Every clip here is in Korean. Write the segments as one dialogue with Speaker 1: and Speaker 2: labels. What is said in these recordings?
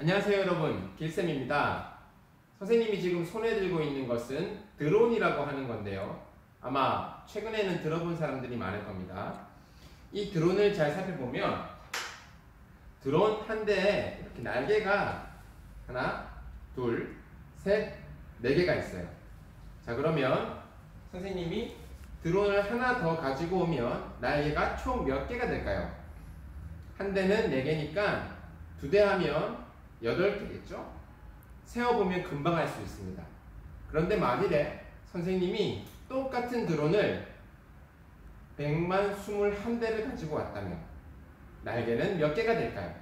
Speaker 1: 안녕하세요 여러분, 길쌤입니다. 선생님이 지금 손에 들고 있는 것은 드론이라고 하는 건데요, 아마 최근에는 들어본 사람들이 많을 겁니다. 이 드론을 잘 살펴보면 드론 한 대에 이렇게 날개가 하나, 둘, 셋, 네 개가 있어요. 자, 그러면 선생님이 드론을 하나 더 가지고 오면 날개가 총 몇 개가 될까요? 한 대는 4개니까 두 대 하면 8개겠죠? 세어보면 금방 할 수 있습니다. 그런데 만일에 선생님이 똑같은 드론을 100만 21대를 가지고 왔다면 날개는 몇 개가 될까요?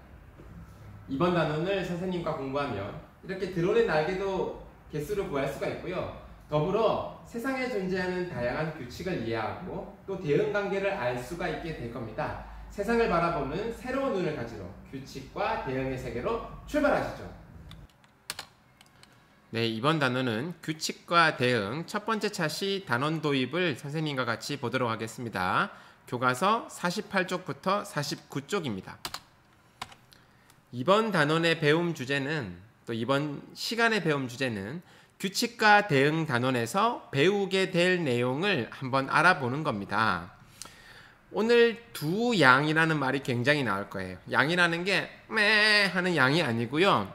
Speaker 1: 이번 단원을 선생님과 공부하면 이렇게 드론의 날개도 개수를 구할 수가 있고요. 더불어 세상에 존재하는 다양한 규칙을 이해하고 또 대응관계를 알 수가 있게 될 겁니다. 세상을 바라보는 새로운 눈을 가지러 규칙과 대응의 세계로 출발하시죠. 네, 이번 단원은 규칙과 대응 첫 번째 차시 단원 도입을 선생님과 같이 보도록 하겠습니다. 교과서 48쪽부터 49쪽입니다. 이번 단원의 배움 주제는, 또 이번 시간의 배움 주제는 규칙과 대응 단원에서 배우게 될 내용을 한번 알아보는 겁니다. 오늘 두 양이라는 말이 굉장히 나올 거예요. 양이라는 게 매 하는 양이 아니고요.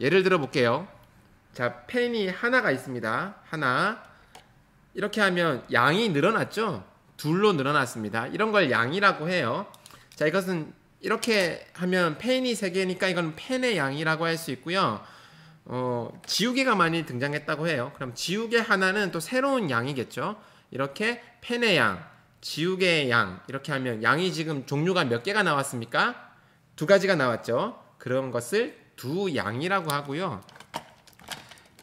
Speaker 1: 예를 들어 볼게요. 자, 펜이 하나가 있습니다. 하나. 이렇게 하면 양이 늘어났죠? 둘로 늘어났습니다. 이런 걸 양이라고 해요. 자, 이것은 이렇게 하면 펜이 3개니까 이건 펜의 양이라고 할 수 있고요. 지우개가 많이 등장했다고 해요. 그럼 지우개 하나는 또 새로운 양이겠죠? 이렇게 펜의 양, 지우개의 양, 이렇게 하면 양이 지금 종류가 몇 개가 나왔습니까? 2가지가 나왔죠. 그런 것을 두 양이라고 하고요.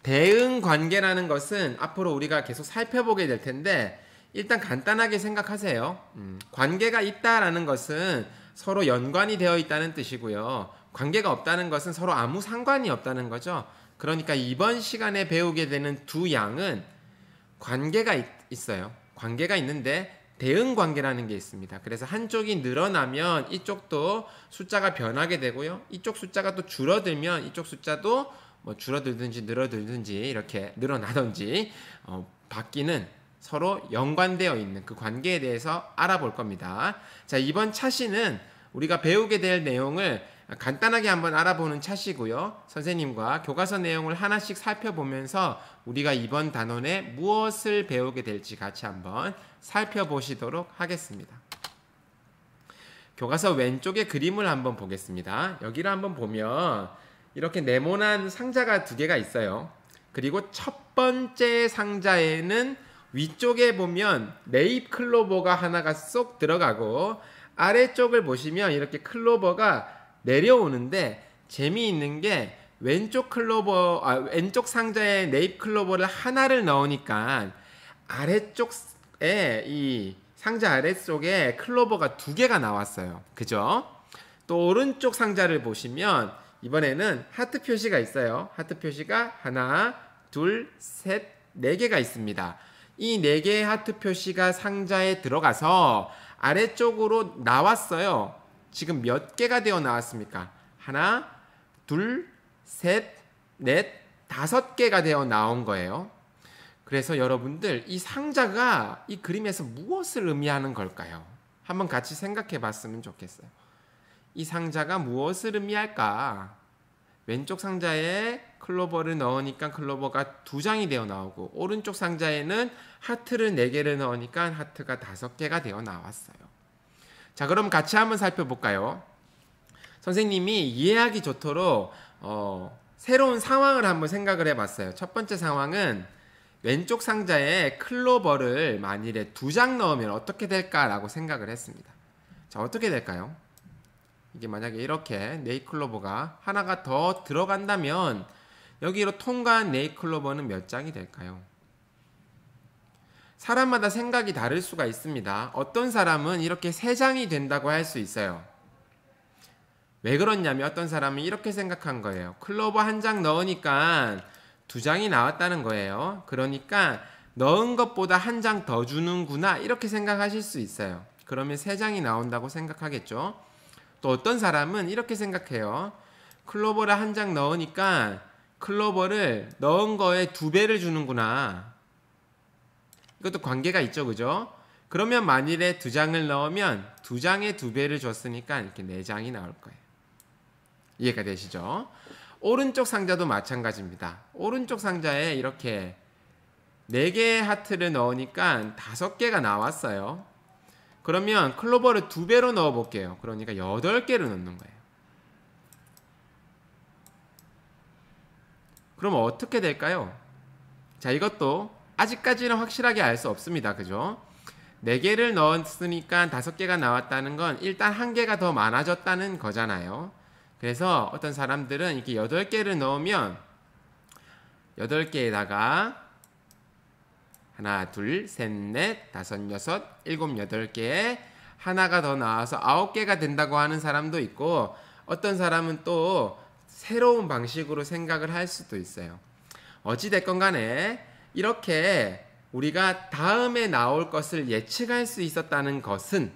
Speaker 1: 대응 관계라는 것은 앞으로 우리가 계속 살펴보게 될 텐데, 일단 간단하게 생각하세요. 관계가 있다라는 것은 서로 연관이 되어 있다는 뜻이고요. 관계가 없다는 것은 서로 아무 상관이 없다는 거죠. 그러니까 이번 시간에 배우게 되는 두 양은 관계가 있어요. 관계가 있는데 대응 관계라는 게 있습니다. 그래서 한쪽이 늘어나면 이쪽도 숫자가 변하게 되고요. 이쪽 숫자가 또 줄어들면 이쪽 숫자도 뭐 줄어들든지 늘어들든지 이렇게 늘어나든지 바뀌는, 서로 연관되어 있는 그 관계에 대해서 알아볼 겁니다. 자, 이번 차시는 우리가 배우게 될 내용을 간단하게 한번 알아보는 차시고요. 선생님과 교과서 내용을 하나씩 살펴보면서 우리가 이번 단원에 무엇을 배우게 될지 같이 한번 살펴보시도록 하겠습니다. 교과서 왼쪽의 그림을 한번 보겠습니다. 여기를 한번 보면 이렇게 네모난 상자가 2개가 있어요. 그리고 첫 번째 상자에는 위쪽에 보면 네잎 클로버가 하나가 쏙 들어가고, 아래쪽을 보시면 이렇게 클로버가 내려오는데, 재미있는 게 왼쪽 상자에 네잎 클로버를 하나를 넣으니까 아래쪽에, 이 상자 아래쪽에 클로버가 2개가 나왔어요. 그죠? 또 오른쪽 상자를 보시면 이번에는 하트 표시가 있어요. 하트 표시가 하나, 둘, 셋, 4개가 있습니다. 이 4개의 하트 표시가 상자에 들어가서 아래쪽으로 나왔어요. 지금 몇 개가 되어 나왔습니까? 하나, 둘, 셋, 넷, 5개가 되어 나온 거예요. 그래서 여러분들, 이 상자가 이 그림에서 무엇을 의미하는 걸까요? 한번 같이 생각해 봤으면 좋겠어요. 이 상자가 무엇을 의미할까? 왼쪽 상자에 클로버를 넣으니까 클로버가 2장이 되어 나오고, 오른쪽 상자에는 하트를 4개를 넣으니까 하트가 5개가 되어 나왔어요. 자, 그럼 같이 한번 살펴볼까요? 선생님이 이해하기 좋도록 새로운 상황을 한번 생각을 해봤어요. 첫 번째 상황은 왼쪽 상자에 클로버를 만일에 2장 넣으면 어떻게 될까라고 생각을 했습니다. 자, 어떻게 될까요? 이게 만약에 이렇게 네잎클로버가 하나가 더 들어간다면 여기로 통과한 네잎클로버는 몇 장이 될까요? 사람마다 생각이 다를 수가 있습니다. 어떤 사람은 이렇게 3장이 된다고 할 수 있어요. 왜 그렇냐면 어떤 사람은 이렇게 생각한 거예요. 클로버 1장 넣으니까 2장이 나왔다는 거예요. 그러니까 넣은 것보다 1장 더 주는구나, 이렇게 생각하실 수 있어요. 그러면 3장이 나온다고 생각하겠죠. 또 어떤 사람은 이렇게 생각해요. 클로버를 한 장 넣으니까 클로버를 넣은 거에 2배를 주는구나. 이것도 관계가 있죠, 그죠? 그러면 만일에 2장을 넣으면 2장에 2배를 줬으니까 이렇게 4장이 나올 거예요. 이해가 되시죠? 오른쪽 상자도 마찬가지입니다. 오른쪽 상자에 이렇게 4개의 하트를 넣으니까 5개가 나왔어요. 그러면 클로버를 2배로 넣어 볼게요. 그러니까 8개를 넣는 거예요. 그럼 어떻게 될까요? 자, 이것도 아직까지는 확실하게 알 수 없습니다. 그죠? 4개를 넣었으니까 5개가 나왔다는 건 일단 1개가 더 많아졌다는 거잖아요. 그래서 어떤 사람들은 이렇게 8개를 넣으면 8개에다가 하나, 둘, 셋, 넷, 다섯, 여섯, 일곱, 8개에 하나가 더 나와서 9개가 된다고 하는 사람도 있고, 어떤 사람은 또 새로운 방식으로 생각을 할 수도 있어요. 어찌됐건 간에 이렇게 우리가 다음에 나올 것을 예측할 수 있었다는 것은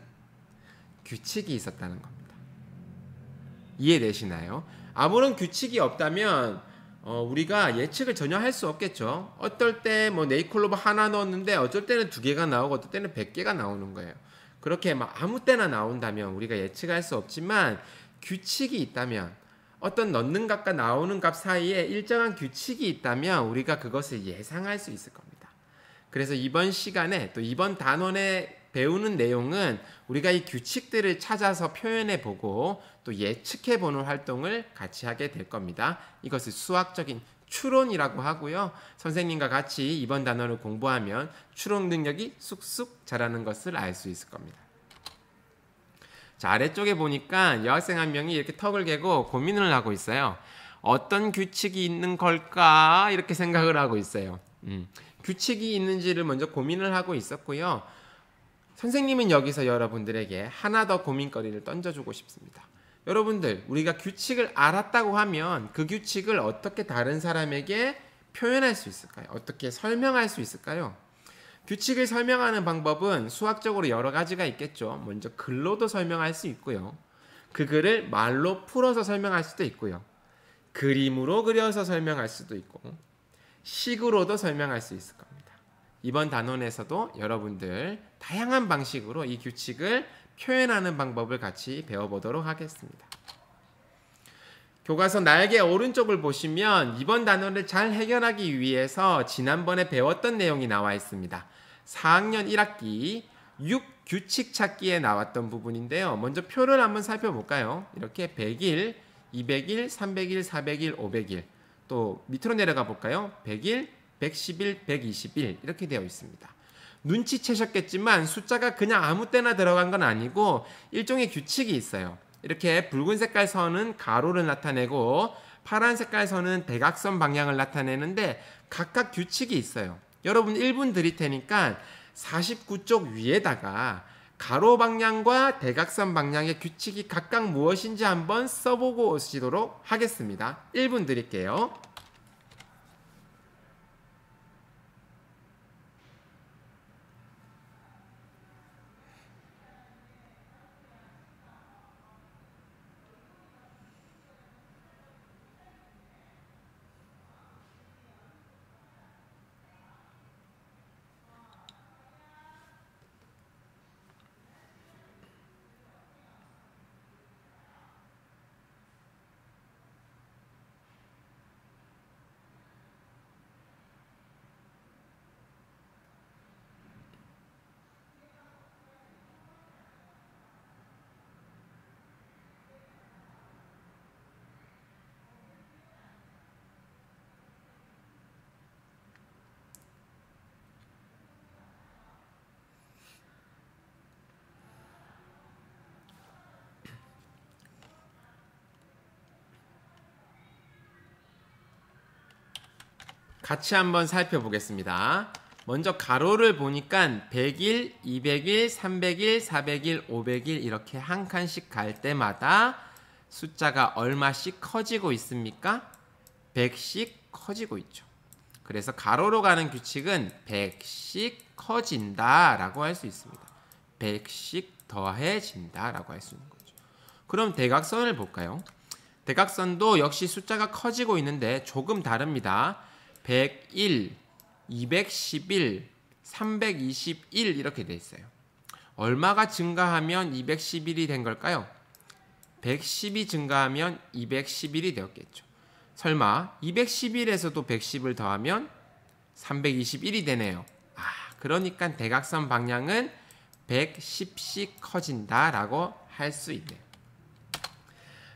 Speaker 1: 규칙이 있었다는 겁니다. 이해되시나요? 아무런 규칙이 없다면 우리가 예측을 전혀 할 수 없겠죠. 어떨 때 뭐 네이클로버 하나 넣었는데 어쩔 때는 2개가 나오고 어떨 때는 100개가 나오는 거예요. 그렇게 막 아무 때나 나온다면 우리가 예측할 수 없지만, 규칙이 있다면, 어떤 넣는 값과 나오는 값 사이에 일정한 규칙이 있다면 우리가 그것을 예상할 수 있을 겁니다. 그래서 이번 시간에 또 이번 단원에 배우는 내용은 우리가 이 규칙들을 찾아서 표현해 보고 또 예측해 보는 활동을 같이 하게 될 겁니다. 이것을 수학적인 추론이라고 하고요. 선생님과 같이 이번 단원을 공부하면 추론 능력이 쑥쑥 자라는 것을 알 수 있을 겁니다. 자, 아래쪽에 보니까 여학생 한 명이 이렇게 턱을 개고 고민을 하고 있어요. 어떤 규칙이 있는 걸까? 이렇게 생각을 하고 있어요. 규칙이 있는지를 먼저 고민을 하고 있었고요. 선생님은 여기서 여러분들에게 하나 더 고민거리를 던져주고 싶습니다. 여러분들, 우리가 규칙을 알았다고 하면 그 규칙을 어떻게 다른 사람에게 표현할 수 있을까요? 어떻게 설명할 수 있을까요? 규칙을 설명하는 방법은 수학적으로 여러 가지가 있겠죠. 먼저 글로도 설명할 수 있고요. 그 글을 말로 풀어서 설명할 수도 있고요. 그림으로 그려서 설명할 수도 있고, 식으로도 설명할 수 있을 겁니다. 이번 단원에서도 여러분들 다양한 방식으로 이 규칙을 표현하는 방법을 같이 배워보도록 하겠습니다. 교과서 날개 오른쪽을 보시면 이번 단원을 잘 해결하기 위해서 지난번에 배웠던 내용이 나와 있습니다. 4학년 1학기 6규칙 찾기에 나왔던 부분인데요. 먼저 표를 한번 살펴볼까요? 이렇게 100일, 200일, 300일, 400일, 500일, 또 밑으로 내려가 볼까요? 100일, 110일, 120일 이렇게 되어 있습니다. 눈치채셨겠지만 숫자가 그냥 아무 때나 들어간 건 아니고 일종의 규칙이 있어요. 이렇게 붉은 색깔 선은 가로를 나타내고 파란 색깔 선은 대각선 방향을 나타내는데 각각 규칙이 있어요. 여러분 1분 드릴 테니까 49쪽 위에다가 가로 방향과 대각선 방향의 규칙이 각각 무엇인지 한번 써보고 오시도록 하겠습니다. 1분 드릴게요. 같이 한번 살펴보겠습니다. 먼저 가로를 보니까 100일, 200일, 300일, 400일, 500일 이렇게 한 칸씩 갈 때마다 숫자가 얼마씩 커지고 있습니까? 100씩 커지고 있죠. 그래서 가로로 가는 규칙은 100씩 커진다 라고 할 수 있습니다. 100씩 더해진다 라고 할 수 있는 거죠. 그럼 대각선을 볼까요? 대각선도 역시 숫자가 커지고 있는데 조금 다릅니다. 101, 211, 321 이렇게 돼 있어요. 얼마가 증가하면 211이 된 걸까요? 110이 증가하면 211이 되었겠죠. 설마 211에서도 110을 더하면 321이 되네요. 그러니까 대각선 방향은 110씩 커진다라고 할 수 있네요.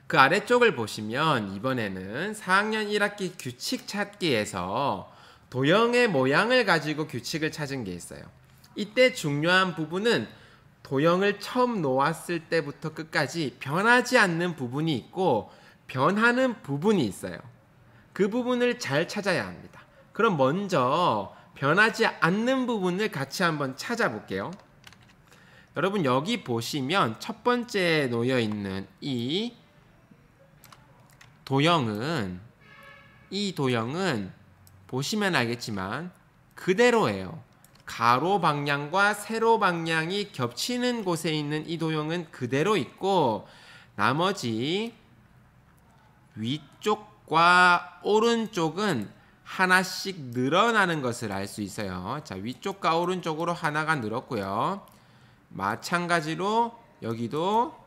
Speaker 1: 그 아래쪽을 보시면 이번에는 4학년 1학기 규칙 찾기에서 도형의 모양을 가지고 규칙을 찾은 게 있어요. 이때 중요한 부분은 도형을 처음 놓았을 때부터 끝까지 변하지 않는 부분이 있고 변하는 부분이 있어요. 그 부분을 잘 찾아야 합니다. 그럼 먼저 변하지 않는 부분을 같이 한번 찾아볼게요. 여러분 여기 보시면 첫 번째에 놓여 있는 이 도형은 보시면 알겠지만 그대로예요. 가로 방향과 세로 방향이 겹치는 곳에 있는 이 도형은 그대로 있고 나머지 위쪽과 오른쪽은 하나씩 늘어나는 것을 알 수 있어요. 자, 위쪽과 오른쪽으로 하나가 늘었고요. 마찬가지로 여기도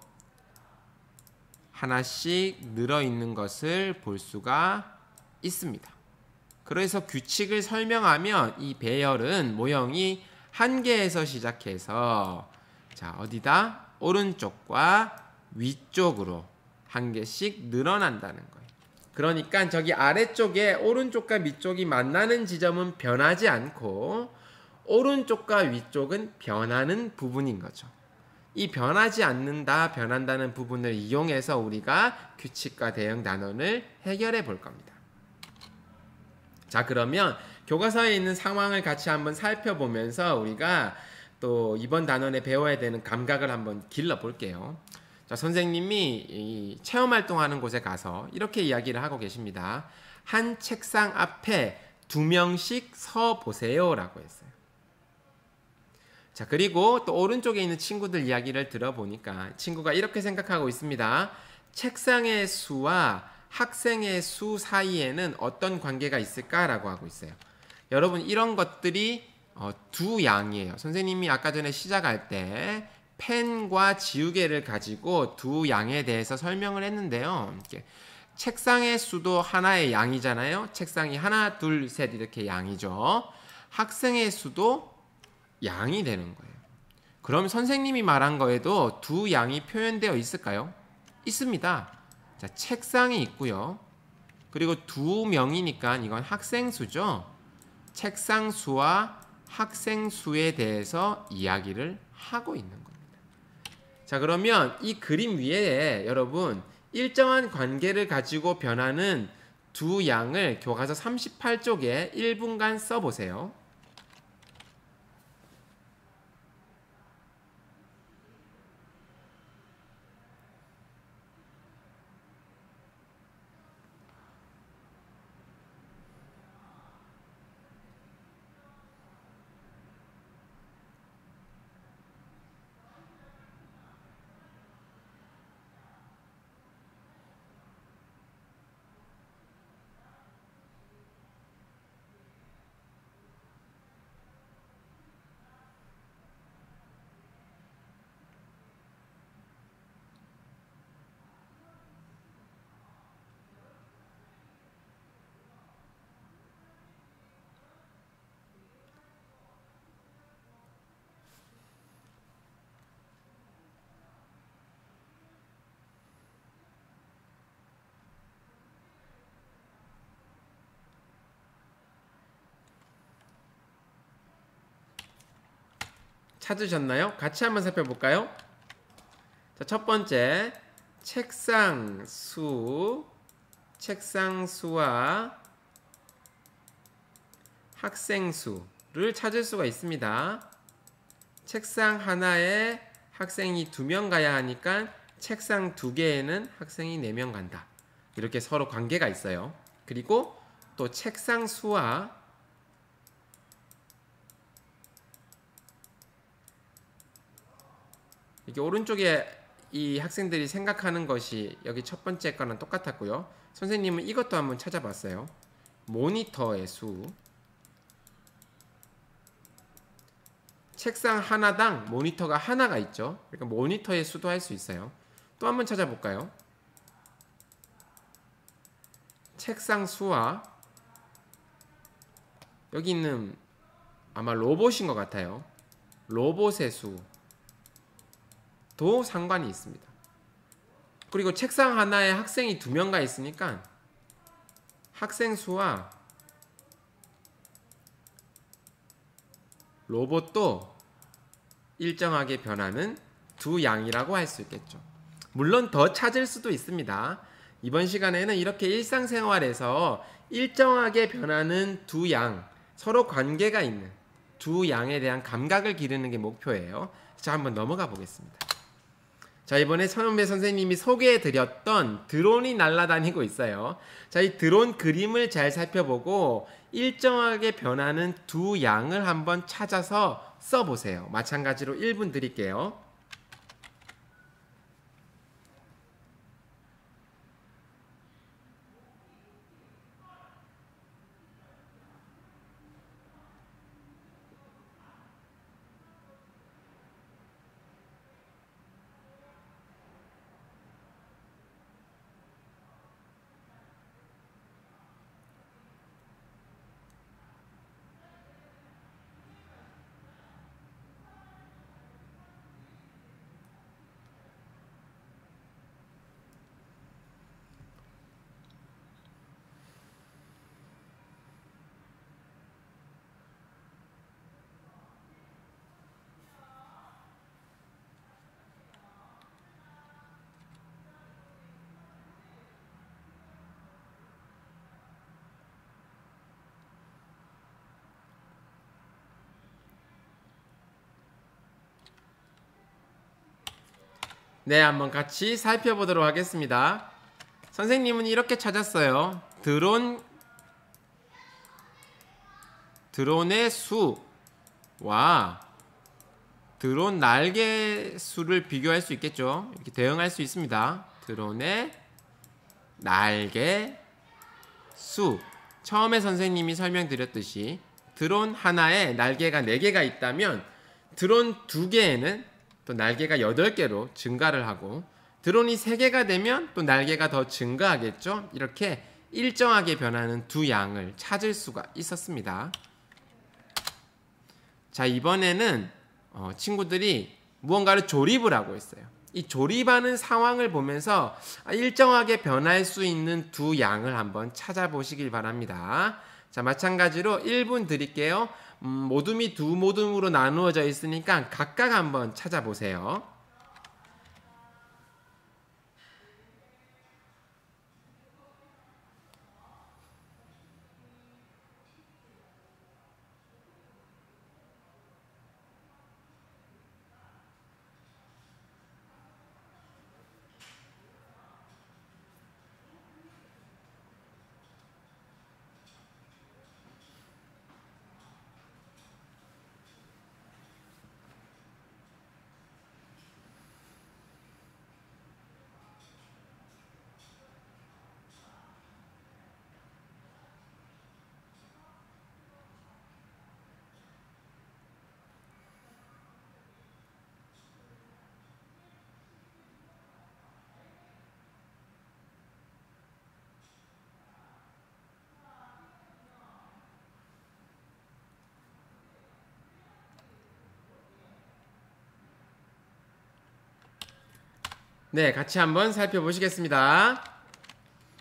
Speaker 1: 하나씩 늘어 있는 것을 볼 수가 있습니다. 그래서 규칙을 설명하면 이 배열은 모형이 한 개에서 시작해서 자, 어디다? 오른쪽과 위쪽으로 한 개씩 늘어난다는 거예요. 그러니까 저기 아래쪽에 오른쪽과 위쪽이 만나는 지점은 변하지 않고 오른쪽과 위쪽은 변하는 부분인 거죠. 이 변하지 않는다, 변한다는 부분을 이용해서 우리가 규칙과 대형 단원을 해결해 볼 겁니다. 자, 그러면 교과서에 있는 상황을 같이 한번 살펴보면서 우리가 또 이번 단원에 배워야 되는 감각을 한번 길러 볼게요. 자, 선생님이 이 체험활동하는 곳에 가서 이렇게 이야기를 하고 계십니다. 한 책상 앞에 2명씩 서 보세요 라고 했어요. 자, 그리고 또 오른쪽에 있는 친구들 이야기를 들어보니까 친구가 이렇게 생각하고 있습니다. 책상의 수와 학생의 수 사이에는 어떤 관계가 있을까라고 하고 있어요. 여러분 이런 것들이 두 양이에요. 선생님이 아까 전에 시작할 때 펜과 지우개를 가지고 두 양에 대해서 설명을 했는데요. 이렇게 책상의 수도 하나의 양이잖아요. 책상이 하나, 둘, 셋 이렇게 양이죠. 학생의 수도 양이 되는 거예요. 그럼 선생님이 말한 거에도 두 양이 표현되어 있을까요? 있습니다. 자, 책상이 있고요. 그리고 2명이니까 이건 학생 수죠. 책상 수와 학생 수에 대해서 이야기를 하고 있는 겁니다. 자, 그러면 이 그림 위에 여러분 일정한 관계를 가지고 변하는 두 양을 교과서 38쪽에 1분간 써보세요. 찾으셨나요? 같이 한번 살펴볼까요? 자, 첫 번째 책상 수와 학생 수를 찾을 수가 있습니다. 책상 하나에 학생이 2명 가야 하니까 책상 2개에는 학생이 4명 간다. 이렇게 서로 관계가 있어요. 그리고 또 책상 수와 이렇게 오른쪽에 이 학생들이 생각하는 것이 여기 첫 번째 거랑 똑같았고요. 선생님은 이것도 한번 찾아봤어요. 모니터의 수. 책상 하나당 모니터가 하나가 있죠. 그러니까 모니터의 수도 할 수 있어요. 또 한번 찾아볼까요? 책상 수와 여기 있는 아마 로봇인 것 같아요. 로봇의 수도 상관이 있습니다. 그리고 책상 하나에 학생이 2명가 있으니까 학생 수와 로봇도 일정하게 변하는 두 양이라고 할 수 있겠죠. 물론 더 찾을 수도 있습니다. 이번 시간에는 이렇게 일상생활에서 일정하게 변하는 두 양, 서로 관계가 있는 두 양에 대한 감각을 기르는 게 목표예요. 자, 한번 넘어가 보겠습니다. 자, 이번에 천은배 선생님이 소개해드렸던 드론이 날아다니고 있어요. 자, 이 드론 그림을 잘 살펴보고 일정하게 변하는 두 양을 한번 찾아서 써보세요. 마찬가지로 1분 드릴게요. 네, 한번 같이 살펴보도록 하겠습니다. 선생님은 이렇게 찾았어요. 드론의 수와 드론 날개 수를 비교할 수 있겠죠. 이렇게 대응할 수 있습니다. 드론의 날개 수. 처음에 선생님이 설명드렸듯이 드론 하나에 날개가 4개가 있다면 드론 2개에는 또 날개가 8개로 증가를 하고 드론이 3개가 되면 또 날개가 더 증가하겠죠. 이렇게 일정하게 변하는 두 양을 찾을 수가 있었습니다. 자, 이번에는 친구들이 무언가를 조립을 하고 있어요. 이 조립하는 상황을 보면서 일정하게 변할 수 있는 두 양을 한번 찾아보시길 바랍니다. 자, 마찬가지로 1분 드릴게요. 모둠이 두 모둠으로 나누어져 있으니까 각각 한번 찾아보세요. 네, 같이 한번 살펴보시겠습니다.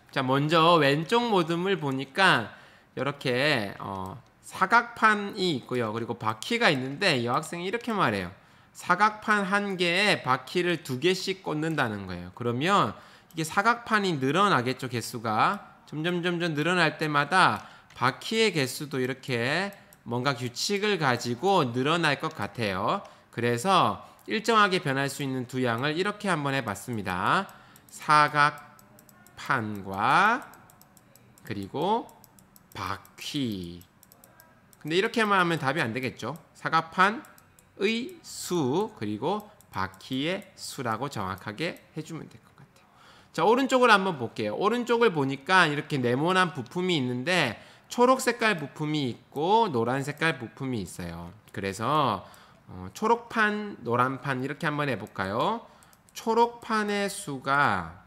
Speaker 1: 자, 먼저 왼쪽 모둠을 보니까 이렇게 사각판이 있고요. 그리고 바퀴가 있는데 이 학생이 이렇게 말해요. 사각판 한 개에 바퀴를 2개씩 꽂는다는 거예요. 그러면 이게 사각판이 늘어나겠죠, 개수가. 점점 늘어날 때마다 바퀴의 개수도 이렇게 뭔가 규칙을 가지고 늘어날 것 같아요. 그래서 일정하게 변할 수 있는 두 양을 이렇게 한번 해봤습니다. 사각판과 그리고 바퀴. 근데 이렇게만 하면 답이 안 되겠죠. 사각판의 수 그리고 바퀴의 수라고 정확하게 해주면 될 것 같아요. 자, 오른쪽을 한번 볼게요. 오른쪽을 보니까 이렇게 네모난 부품이 있는데 초록 색깔 부품이 있고 노란 색깔 부품이 있어요. 그래서 초록판, 노란판 이렇게 한번 해볼까요? 초록판의 수가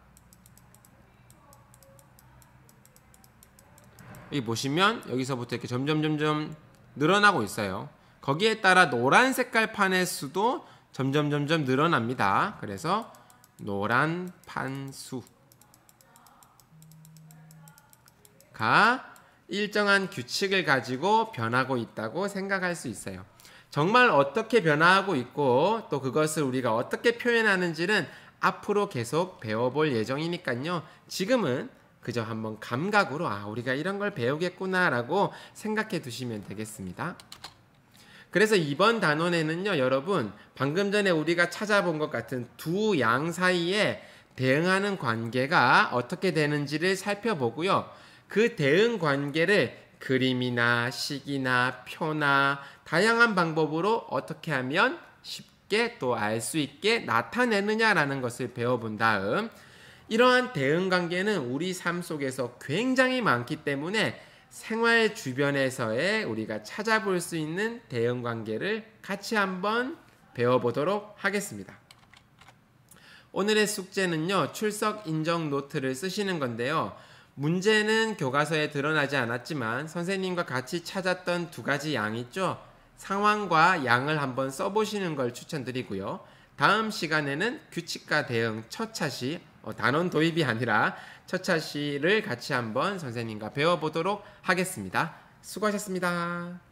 Speaker 1: 여기 보시면 여기서부터 이렇게 점점 늘어나고 있어요. 거기에 따라 노란 색깔 판의 수도 점점 늘어납니다. 그래서 노란 판 수가 일정한 규칙을 가지고 변하고 있다고 생각할 수 있어요. 정말 어떻게 변화하고 있고 또 그것을 우리가 어떻게 표현하는지는 앞으로 계속 배워볼 예정이니까요. 지금은 그저 한번 감각으로 우리가 이런 걸 배우겠구나 라고 생각해 두시면 되겠습니다. 그래서 이번 단원에는요, 여러분 방금 전에 우리가 찾아본 것 같은 두 양 사이에 대응하는 관계가 어떻게 되는지를 살펴보고요. 그 대응 관계를 그림이나 식이나 표나 다양한 방법으로 어떻게 하면 쉽게 또 알 수 있게 나타내느냐라는 것을 배워본 다음, 이러한 대응 관계는 우리 삶 속에서 굉장히 많기 때문에 생활 주변에서의 우리가 찾아볼 수 있는 대응 관계를 같이 한번 배워보도록 하겠습니다. 오늘의 숙제는요, 출석 인정 노트를 쓰시는 건데요. 문제는 교과서에 드러나지 않았지만 선생님과 같이 찾았던 두 가지 양 있죠? 상황과 양을 한번 써보시는 걸 추천드리고요. 다음 시간에는 규칙과 대응 첫차시, 단원 도입이 아니라 첫차시를 같이 한번 선생님과 배워보도록 하겠습니다. 수고하셨습니다.